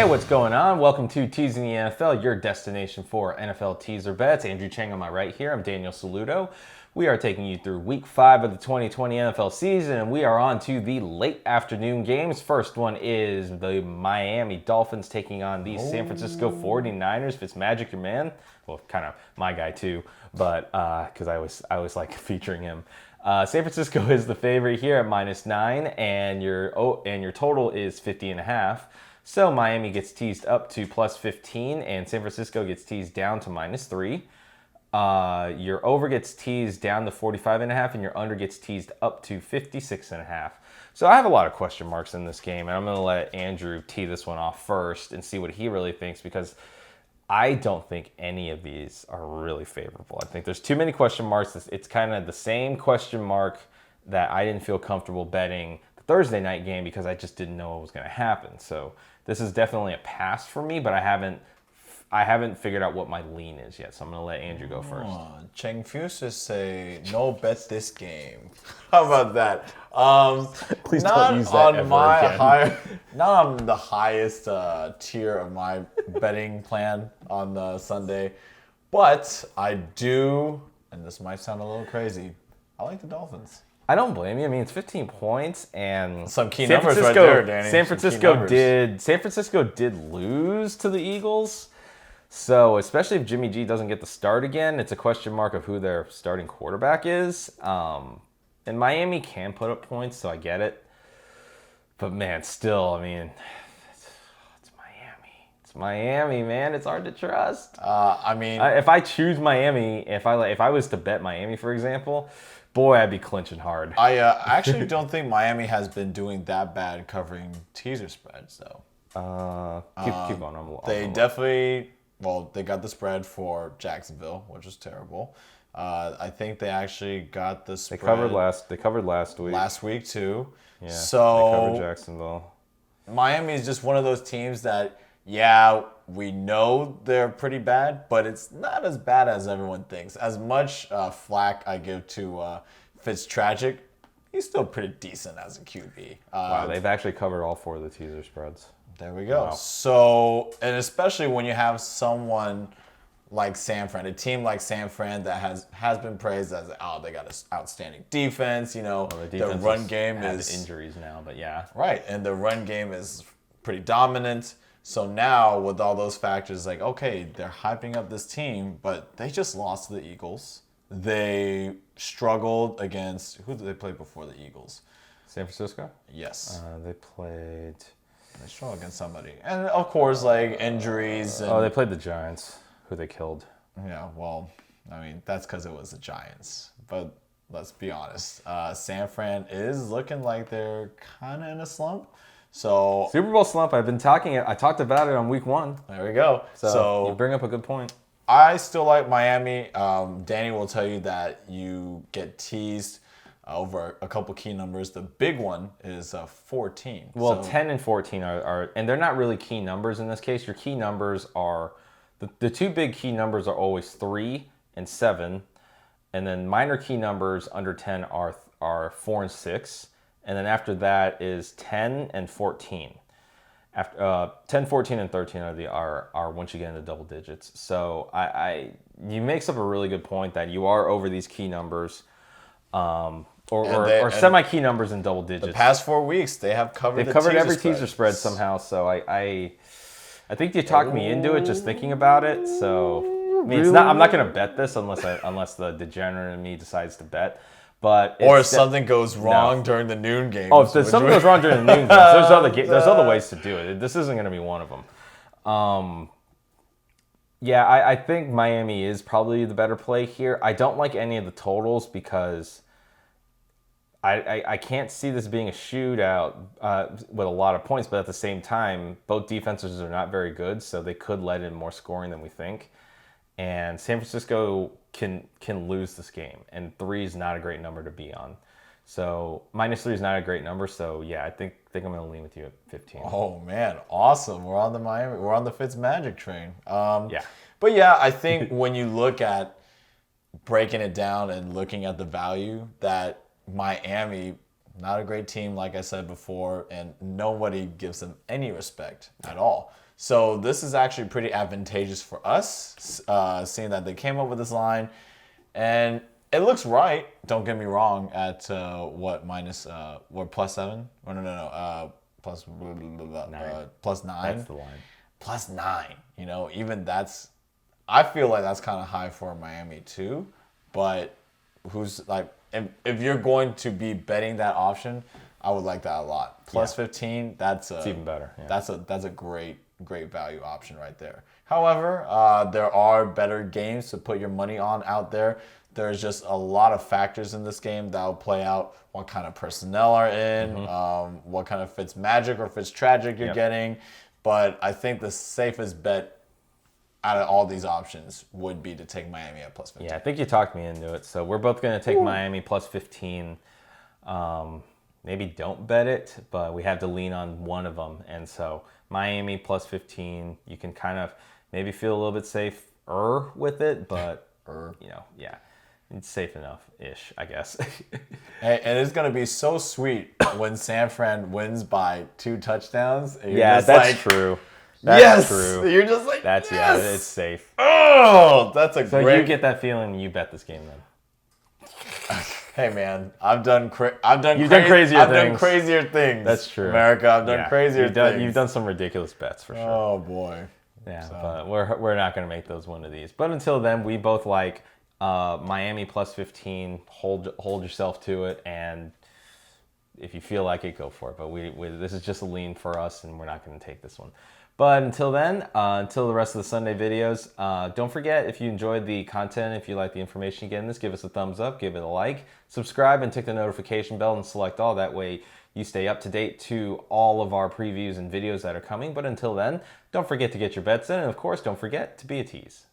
Hey, what's going on? Welcome to Teasing the NFL, your destination for NFL teaser bets. Andrew Chang on my right here. I'm Daniel Saludo. We are taking you through Week 5 of the 2020 NFL season, and we are on to the late afternoon games. First one is the Miami Dolphins taking on the San Francisco 49ers. Fitzmagic, your man. Well, kind of my guy too, but because I always like featuring him. San Francisco is the favorite here at -9, and your total is 50.5. So Miami gets teased up to +15, and San Francisco gets teased down to -3. Your over gets teased down to 45.5, and your under gets teased up to 56.5. So I have a lot of question marks in this game, and I'm going to let Andrew tee this one off first and see what he really thinks, because I don't think any of these are really favorable. I think there's too many question marks. It's kind of the same question mark that I didn't feel comfortable betting the Thursday night game because I just didn't know what was going to happen. So this is definitely a pass for me, but I haven't figured out what my lean is yet. So I'm going to let Andrew go first. Cheng Fuses say no bet this game. How about that? Please don't use that ever again. Not on the highest tier of my betting plan on the Sunday, but I do, and this might sound a little crazy, I like the Dolphins. I don't blame you. I mean, it's 15 points, and some key numbers right there, Danny. San Francisco did lose to the Eagles. So, especially if Jimmy G doesn't get the start again, it's a question mark of who their starting quarterback is. And Miami can put up points, so I get it. But man, still, I mean, it's Miami. It's Miami, man. It's hard to trust. If I choose Miami, if I was to bet Miami, for example, boy, I'd be clinching hard. I actually don't think Miami has been doing that bad covering teaser spreads, though. Keep going. They definitely. Well, they got the spread for Jacksonville, which was terrible. I think they actually got the spread. They covered last week. Last week too. Yeah. So they covered Jacksonville. Miami is just one of those teams that, yeah, we know they're pretty bad, but it's not as bad as everyone thinks. As much flack I give to Fitztragic, he's still pretty decent as a QB. Wow, they've actually covered all 4 of the teaser spreads. There we go. Wow. So, and especially when you have someone like San Fran, a team like San Fran that has been praised as, they got an outstanding defense. You know, the run game is injuries now, but yeah. Right, and the run game is pretty dominant. So now with all those factors, like, okay, they're hyping up this team, but they just lost to the Eagles. They struggled against, who did they play before the Eagles? San Francisco? Yes. They played... They struggled against somebody. And, of course, like, injuries. And, they played the Giants, who they killed. Yeah, well, I mean, that's because it was the Giants. But let's be honest. San Fran is looking like they're kind of in a slump. So Super Bowl slump. I talked about it on week 1. There we go. So you bring up a good point. I still like Miami. Danny will tell you that you get teased over a couple key numbers. The big one is 14. Well, 10 and 14 are, and they're not really key numbers in this case. Your key numbers are, the 2 big key numbers are always 3 and 7, and then minor key numbers under 10 are 4 and 6, and then after that is 10 and 14. After 10, 14, and 13 are once you get into double digits. So you makes up a really good point that you are over these key numbers. Or semi-key numbers in double digits. The past 4 weeks, they have covered. They've covered every teaser spread somehow. So I think you talked me into it just thinking about it. So I mean, it's not. I'm not going to bet this unless the degenerate in me decides to bet. But or if something goes wrong during the noon game. Oh, if something goes wrong during the noon games, there's other ways to do it. This isn't going to be one of them. Yeah, I think Miami is probably the better play here. I don't like any of the totals because I can't see this being a shootout with a lot of points, but at the same time, both defenses are not very good, so they could let in more scoring than we think. And San Francisco can lose this game, and 3 is not a great number to be on. So -3 is not a great number. So yeah, I think I'm going to lean with you at 15. Oh man, awesome! We're on the Fitzmagic train. Yeah. But yeah, I think when you look at breaking it down and looking at the value, that Miami, not a great team, like I said before, and nobody gives them any respect at all. So this is actually pretty advantageous for us, seeing that they came up with this line, and it looks right. Don't get me wrong. At what minus what +7? Oh, no. Plus blah, blah, blah, Nine. +9. That's the line. +9. You know, even that's. I feel like that's kind of high for Miami too, but who's like if you're going to be betting that option, I would like that a lot. +15. It's even better. Yeah. That's a great value option right there. However, there are better games to put your money on out there. There's just a lot of factors in this game that will play out. What kind of personnel are in, what kind of Fitz magic or Fitz tragic you're getting. But I think the safest bet out of all these options would be to take Miami at +15. Yeah, I think you talked me into it. So we're both going to take Miami +15. Maybe don't bet it, but we have to lean on one of them. And so Miami +15, you can kind of maybe feel a little bit safer with it, but, it's safe enough-ish, I guess. Hey, and it's going to be so sweet when San Fran wins by 2 touchdowns. Yeah, that's true. That's true. You're just like, yes! Yeah, it's safe. Oh, that's a So great... you get that feeling and you bet this game then. Hey man, I've done crazier things. That's true. America, I've done crazier things. You've done some ridiculous bets for sure. Oh boy. Yeah, but we're not going to make those one of these. But until then, we both like Miami +15. Hold yourself to it, and if you feel like it, go for it. But we this is just a lean for us, and we're not going to take this one. But until then, until the rest of the Sunday videos, don't forget, if you enjoyed the content, if you like the information you get in this, give us a thumbs up, give it a like, subscribe, and tick the notification bell and select all. That way you stay up to date to all of our previews and videos that are coming. But until then, don't forget to get your bets in, and of course, don't forget to be a tease.